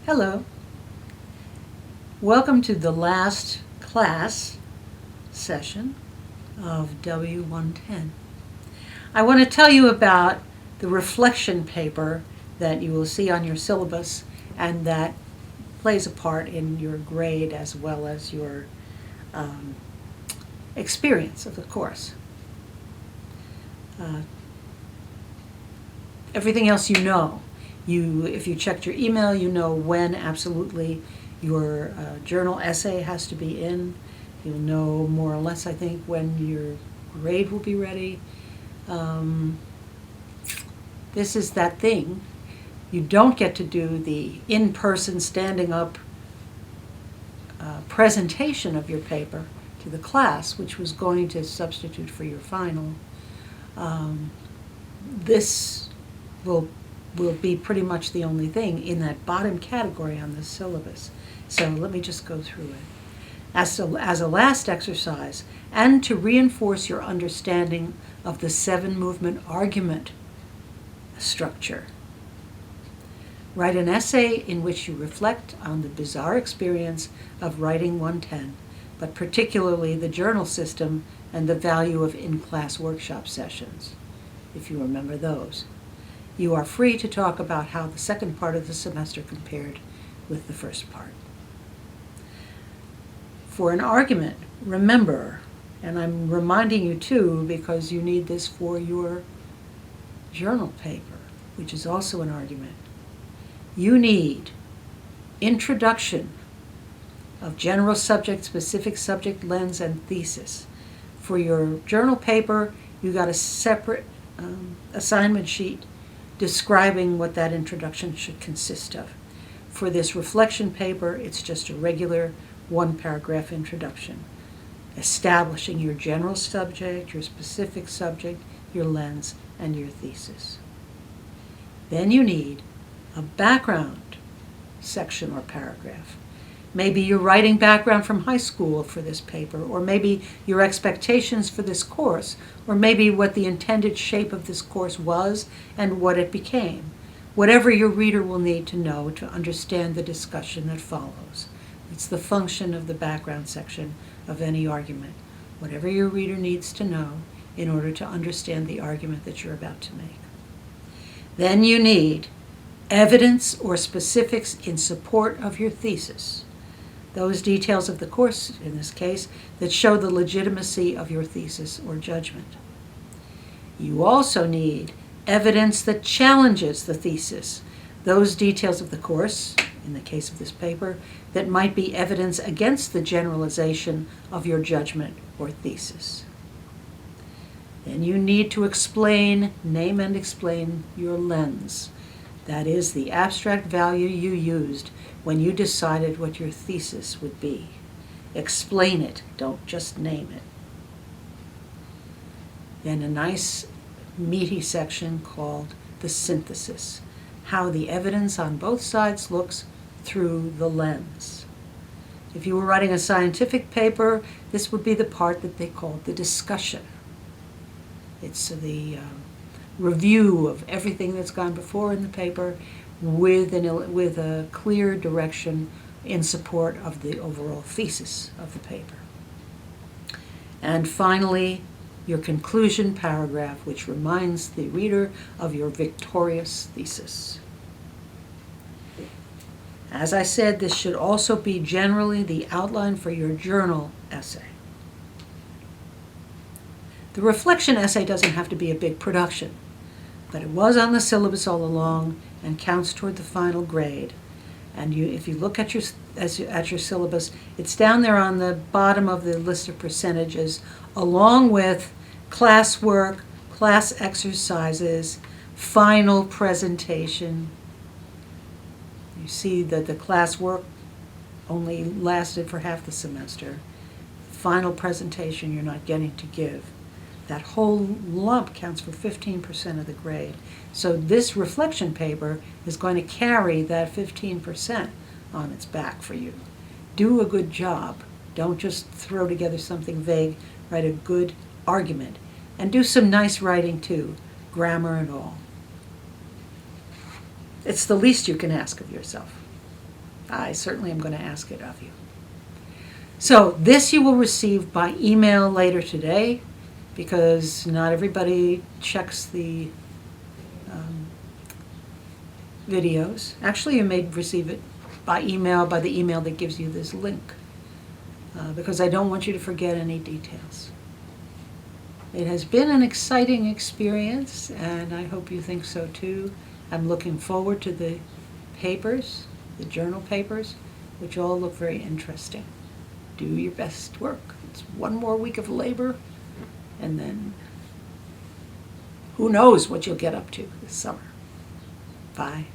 Hello. Welcome to the last class session of W110. I want to tell you about the reflection paper that you will see on your syllabus and that plays a part in your grade as well as your experience of the course. Everything else you know. If you checked your email, you know when absolutely your journal essay has to be in. You'll know more or less, I think, when your grade will be ready. This is that thing. You don't get to do the in-person standing up presentation of your paper to the class, which was going to substitute for your final. This will be pretty much the only thing in that bottom category on the syllabus. So let me just go through it. As a last exercise, and to reinforce your understanding of the 7-movement argument structure, write an essay in which you reflect on the bizarre experience of writing 110, but particularly the journal system and the value of in-class workshop sessions, if you remember those. You are free to talk about how the second part of the semester compared with the first part. For an argument, remember, and I'm reminding you too because you need this for your journal paper, which is also an argument. You need introduction of general subject, specific subject, lens, and thesis. For your journal paper, you got a separate assignment sheet describing what that introduction should consist of. For this reflection paper, it's just a regular 1-paragraph introduction, establishing your general subject, your specific subject, your lens, and your thesis. Then you need a background section or paragraph. Maybe your writing background from high school for this paper, or maybe your expectations for this course, or maybe what the intended shape of this course was and what it became. Whatever your reader will need to know to understand the discussion that follows. It's the function of the background section of any argument. Whatever your reader needs to know in order to understand the argument that you're about to make. Then you need evidence or specifics in support of your thesis. Those details of the course, in this case, that show the legitimacy of your thesis or judgment. You also need evidence that challenges the thesis. Those details of the course, in the case of this paper, that might be evidence against the generalization of your judgment or thesis. Then you need to name and explain your lens. That is the abstract value you used when you decided what your thesis would be. Explain it, don't just name it. Then a nice meaty section called the synthesis, how the evidence on both sides looks through the lens. If you were writing a scientific paper, this would be the part that they called the discussion. It's the review of everything that's gone before in the paper with a clear direction in support of the overall thesis of the paper. And finally, your conclusion paragraph, which reminds the reader of your victorious thesis. As I said, this should also be generally the outline for your journal essay. The reflection essay doesn't have to be a big production, but it was on the syllabus all along and counts toward the final grade. And if you look at your syllabus, it's down there on the bottom of the list of percentages, along with classwork, class exercises, final presentation. You see that the classwork only lasted for half the semester. Final presentation you're not getting to give. That whole lump counts for 15% of the grade. So this reflection paper is going to carry that 15% on its back for you. Do a good job. Don't just throw together something vague. Write a good argument. And do some nice writing too, grammar and all. It's the least you can ask of yourself. I certainly am going to ask it of you. So this you will receive by email later today, because not everybody checks the videos. Actually, you may receive it by email, by the email that gives you this link, because I don't want you to forget any details. It has been an exciting experience, and I hope you think so too. I'm looking forward to the papers, the journal papers, which all look very interesting. Do your best work. It's one more week of labor, and then who knows what you'll get up to this summer. Bye.